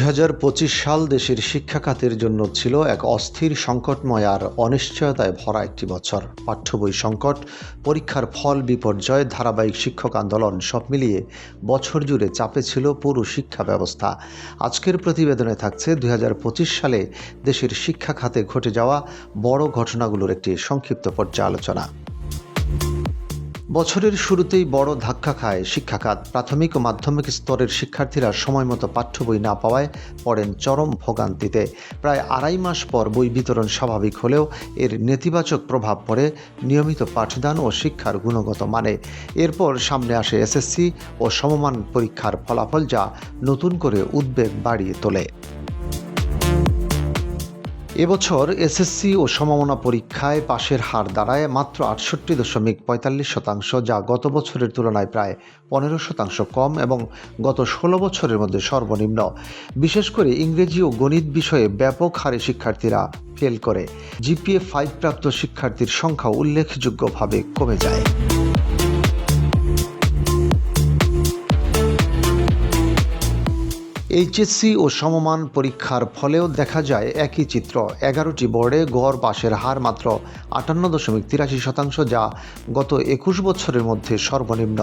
২০২৫ সাল দেশের শিক্ষা খাতের জন্য ছিল এক অস্থির, সংকটময় আর অনিশ্চয়তায় ভরা একটি বছর। পাঠ্যবই সংকট, পরীক্ষার ফল বিপর্যয়, ধারাবাহিক শিক্ষক আন্দোলন সব মিলিয়ে বছর জুড়ে চাপে ছিল পুরো শিক্ষা ব্যবস্থা। আজকের প্রতিবেদনে থাকছে ২০২৫ সালে দেশের শিক্ষা খাতে ঘটে যাওয়া বড় ঘটনাগুলোর একটি সংক্ষিপ্ত পর্যালোচনা। বছরের শুরুতেই বড় ধাক্কা খায় শিক্ষা খাত। প্রাথমিক ও মাধ্যমিক স্তরের শিক্ষার্থীরা সময়মতো পাঠ্য বই না পাওয়ায় পড়েন চরম ভোগান্তিতে। প্রায় আড়াই মাস পর বই বিতরণ স্বাভাবিক হলেও এর নেতিবাচক প্রভাব পড়ে নিয়মিত পাঠদান ও শিক্ষার গুণগত মানে। এরপর সামনে আসে এসএসসি ও সমমান পরীক্ষার ফলাফল, যা নতুন করে উদ্বেগ বাড়িয়ে তোলে। এবছর এসএসসি ও সমমানা পরীক্ষায় পাশের হার দাঁড়ায় মাত্র ৬৮.৪৫%, যা গত বছরের তুলনায় প্রায় ১৫% কম এবং গত ১৬ বছরের মধ্যে সর্বনিম্ন। বিশেষ করে ইংরেজি ও গণিত বিষয়ে ব্যাপক হারে শিক্ষার্থীরা ফেল করে। জিপিএ 5 প্রাপ্ত শিক্ষার্থীর সংখ্যা উল্লেখযোগ্যভাবে কমে যায়। এইচএসসি ও সমমান পরীক্ষার ফলেও দেখা যায় একই চিত্র। ১১টি বোর্ডে গড় পাশের হার মাত্র ৫৮.৮৩%, যা গত ২১ বছরের মধ্যে সর্বনিম্ন।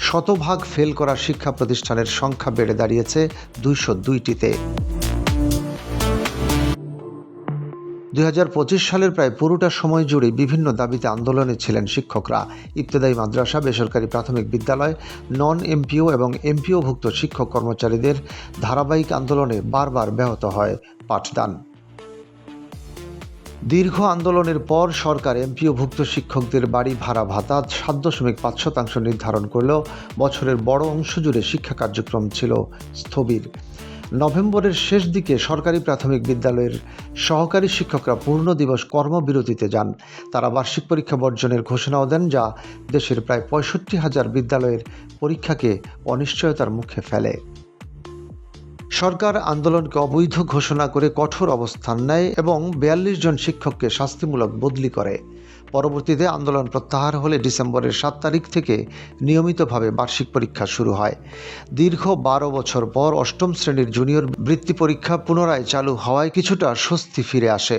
শতভাগ ফেল করা শিক্ষা প্রতিষ্ঠানের সংখ্যা বেড়ে দাঁড়িয়েছে ২০২টিতে। ২০২৫ সালের প্রায় পুরোটা সময় জুড়ে বিভিন্ন দাবিতে আন্দোলনে ছিলেন শিক্ষকরা। ইবতেদায়ী মাদ্রাসা, বেসরকারি প্রাথমিক বিদ্যালয়, নন এমপিও এবং এমপিওভুক্ত শিক্ষক কর্মচারীদের ধারাবাহিক আন্দোলনে বারবার ব্যাহত হয় পাঠদান। দীর্ঘ আন্দোলনের পর সরকার এমপিওভুক্ত শিক্ষকদের বাড়ি ভাড়া ভাতা ৭.৫% নির্ধারণ করলেও বছরের বড় অংশ জুড়ে শিক্ষা কার্যক্রম ছিল স্থবির। নভেম্বরের শেষ দিকে সরকারি প্রাথমিক বিদ্যালয়ের সহকারী শিক্ষকরা পূর্ণ দিবস কর্মবিরতিতে যান। তারা বার্ষিক পরীক্ষা বর্জনের ঘোষণাও দেন, যা দেশের প্রায় ৬৫,০০০ বিদ্যালয়ের পরীক্ষাকে অনিশ্চয়তার মুখে ফেলে। সরকার আন্দোলনকে অবৈধ ঘোষণা করে কঠোর অবস্থান নেয় এবং ৪২ জন শিক্ষককে শাস্তিমূলক বদলি করে। পরবর্তীতে আন্দোলন প্রত্যাহার হলে ডিসেম্বরের ৭ তারিখ থেকে নিয়মিতভাবে বার্ষিক পরীক্ষা শুরু হয়। দীর্ঘ ১২ বছর পর অষ্টম শ্রেণীর জুনিয়র বৃত্তি পরীক্ষা পুনরায় চালু হওয়ায় কিছুটা স্বস্তি ফিরে আসে।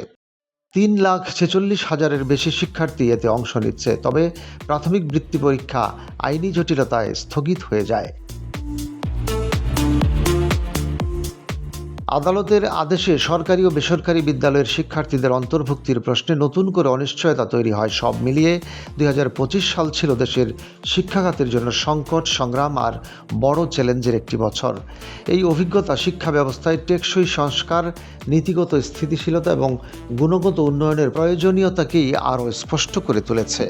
৩,৪৬,০০০-এর বেশি শিক্ষার্থী এতে অংশ নিচ্ছে, তবে প্রাথমিক বৃত্তি পরীক্ষা আইনি জটিলতায় স্থগিত হয়ে যায়। আদালতের আদেশে সরকারি ও বেসরকারি বিদ্যালয়ের শিক্ষার্থীদের অন্তর্ভুক্তির প্রশ্নে নতুন করে অনিশ্চয়তা তৈরি হয়। সব মিলিয়ে ২০২৫ সাল ছিল দেশের শিক্ষা খাতের জন্য সংকট, সংগ্রাম আর বড় চ্যালেঞ্জের একটি বছর। এই অভিজ্ঞতা শিক্ষা ব্যবস্থায় টেকসই সংস্কার, নীতিগত স্থিতিশীলতা এবং গুণগত উন্নয়নের প্রয়োজনীয়তাকেই আরও স্পষ্ট করে তুলেছে।